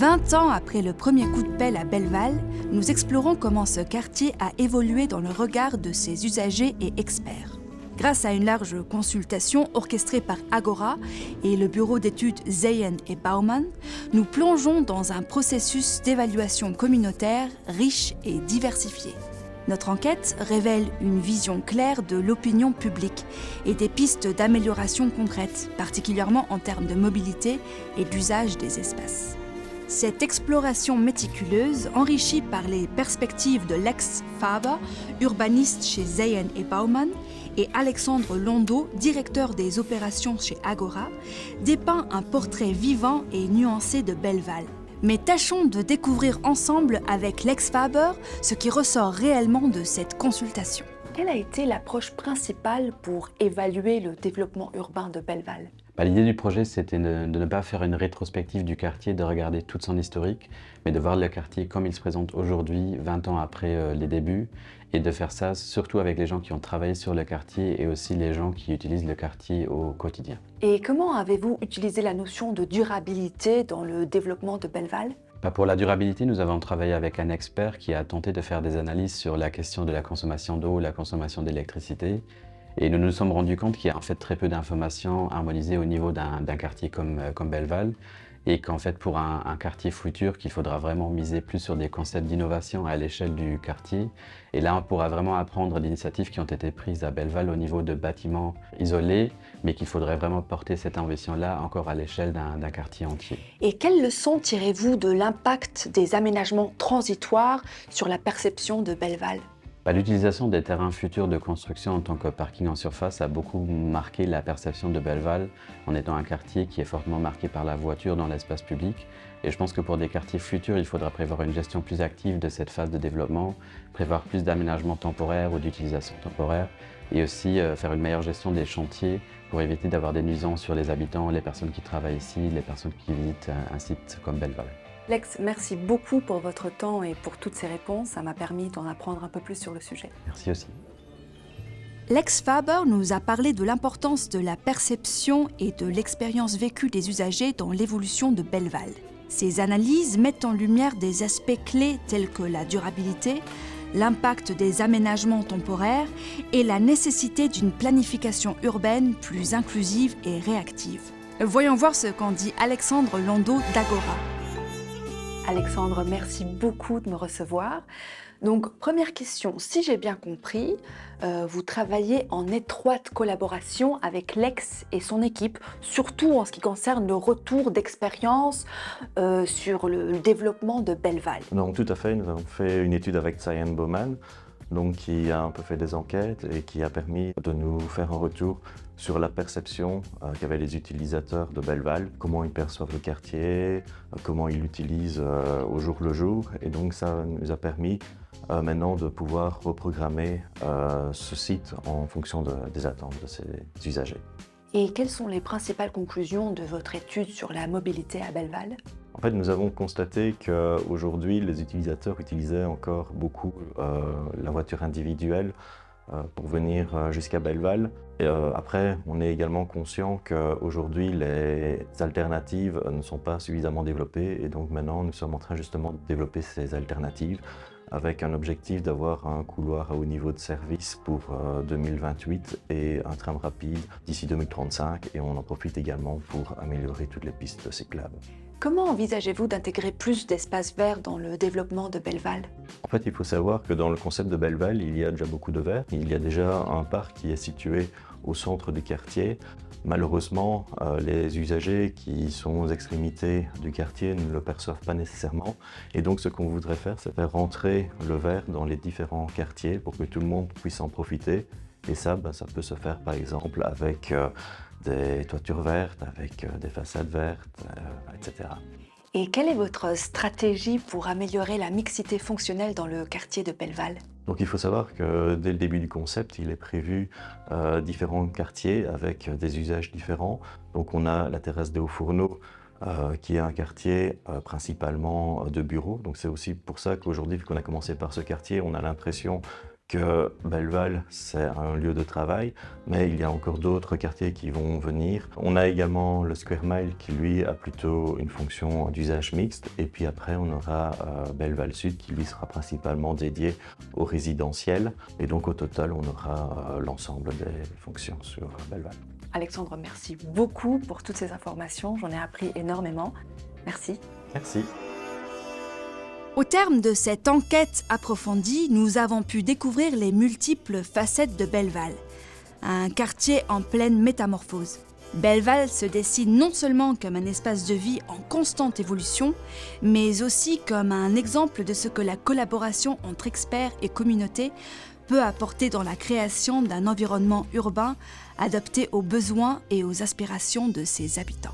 20 ans après le premier coup de pelle à Belleval, nous explorons comment ce quartier a évolué dans le regard de ses usagers et experts. Grâce à une large consultation orchestrée par Agora et le bureau d'études Zeyen et Bauman, nous plongeons dans un processus d'évaluation communautaire riche et diversifié. Notre enquête révèle une vision claire de l'opinion publique et des pistes d'amélioration concrètes, particulièrement en termes de mobilité et d'usage des espaces. Cette exploration méticuleuse, enrichie par les perspectives de Lex Faber, urbaniste chez Zeyen et Bauman, et Alexandre Londeau, directeur des opérations chez Agora, dépeint un portrait vivant et nuancé de Belleval. Mais tâchons de découvrir ensemble avec Lex Faber ce qui ressort réellement de cette consultation. Quelle a été l'approche principale pour évaluer le développement urbain de Belleval ? L'idée du projet, c'était de ne pas faire une rétrospective du quartier, de regarder toute son historique, mais de voir le quartier comme il se présente aujourd'hui, 20 ans après les débuts, et de faire ça surtout avec les gens qui ont travaillé sur le quartier et aussi les gens qui utilisent le quartier au quotidien. Et comment avez-vous utilisé la notion de durabilité dans le développement de Belleval ? Pour la durabilité, nous avons travaillé avec un expert qui a tenté de faire des analyses sur la question de la consommation d'eau, la consommation d'électricité. Et nous nous sommes rendus compte qu'il y a en fait très peu d'informations harmonisées au niveau d'un quartier comme Belleval, et qu'en fait pour un quartier futur, qu'il faudra vraiment miser plus sur des concepts d'innovation à l'échelle du quartier. Et là, on pourra vraiment apprendre d'initiatives qui ont été prises à Belleval au niveau de bâtiments isolés, mais qu'il faudrait vraiment porter cette ambition-là encore à l'échelle d'un quartier entier. Et quelles leçons tirez-vous de l'impact des aménagements transitoires sur la perception de Belleval ? L'utilisation des terrains futurs de construction en tant que parking en surface a beaucoup marqué la perception de Belleval en étant un quartier qui est fortement marqué par la voiture dans l'espace public. Et je pense que pour des quartiers futurs, il faudra prévoir une gestion plus active de cette phase de développement, prévoir plus d'aménagements temporaires ou d'utilisation temporaire et aussi faire une meilleure gestion des chantiers pour éviter d'avoir des nuisances sur les habitants, les personnes qui travaillent ici, les personnes qui visitent un site comme Belleval. Lex, merci beaucoup pour votre temps et pour toutes ces réponses. Ça m'a permis d'en apprendre un peu plus sur le sujet. Merci aussi. Lex Faber nous a parlé de l'importance de la perception et de l'expérience vécue des usagers dans l'évolution de Belleval. Ces analyses mettent en lumière des aspects clés tels que la durabilité, l'impact des aménagements temporaires et la nécessité d'une planification urbaine plus inclusive et réactive. Voyons voir ce qu'en dit Alexandre Londeau d'Agora. Alexandre, merci beaucoup de me recevoir. Donc, première question, si j'ai bien compris, vous travaillez en étroite collaboration avec Lex et son équipe, surtout en ce qui concerne le retour d'expérience sur le développement de Belleval. Donc, tout à fait, nous avons fait une étude avec Zeyen Bauman, donc qui a un peu fait des enquêtes et qui a permis de nous faire un retour sur la perception qu'avaient les utilisateurs de Belleval, comment ils perçoivent le quartier, comment ils l'utilisent au jour le jour. Et donc ça nous a permis maintenant de pouvoir reprogrammer ce site en fonction des attentes de ces usagers. Et quelles sont les principales conclusions de votre étude sur la mobilité à Belleval ? En fait, nous avons constaté qu'aujourd'hui, les utilisateurs utilisaient encore beaucoup la voiture individuelle pour venir jusqu'à Belleval. Et après, on est également conscient qu'aujourd'hui, les alternatives ne sont pas suffisamment développées. Et donc maintenant, nous sommes en train justement de développer ces alternatives avec un objectif d'avoir un couloir à haut niveau de service pour 2028 et un tram rapide d'ici 2035. Et on en profite également pour améliorer toutes les pistes cyclables. Comment envisagez-vous d'intégrer plus d'espaces verts dans le développement de Belleval ? En fait, il faut savoir que dans le concept de Belleval, il y a déjà beaucoup de verre. Il y a déjà un parc qui est situé au centre du quartier. Malheureusement, les usagers qui sont aux extrémités du quartier ne le perçoivent pas nécessairement. Et donc, ce qu'on voudrait faire, c'est faire rentrer le verre dans les différents quartiers pour que tout le monde puisse en profiter. Et ça, ça peut se faire par exemple avec des toitures vertes, avec des façades vertes, etc. Et quelle est votre stratégie pour améliorer la mixité fonctionnelle dans le quartier de Belleval ? Donc il faut savoir que dès le début du concept, il est prévu différents quartiers avec des usages différents. Donc on a la terrasse des Hauts-Fourneaux qui est un quartier principalement de bureaux. Donc c'est aussi pour ça qu'aujourd'hui, vu qu'on a commencé par ce quartier, on a l'impression que Belleval, c'est un lieu de travail, mais il y a encore d'autres quartiers qui vont venir. On a également le Square Mile qui, lui, a plutôt une fonction d'usage mixte. Et puis après, on aura Belleval Sud qui, lui, sera principalement dédié au résidentiel. Et donc, au total, on aura l'ensemble des fonctions sur Belleval. Alexandre, merci beaucoup pour toutes ces informations. J'en ai appris énormément. Merci. Merci. Au terme de cette enquête approfondie, nous avons pu découvrir les multiples facettes de Belleval, un quartier en pleine métamorphose. Belleval se dessine non seulement comme un espace de vie en constante évolution, mais aussi comme un exemple de ce que la collaboration entre experts et communautés peut apporter dans la création d'un environnement urbain adapté aux besoins et aux aspirations de ses habitants.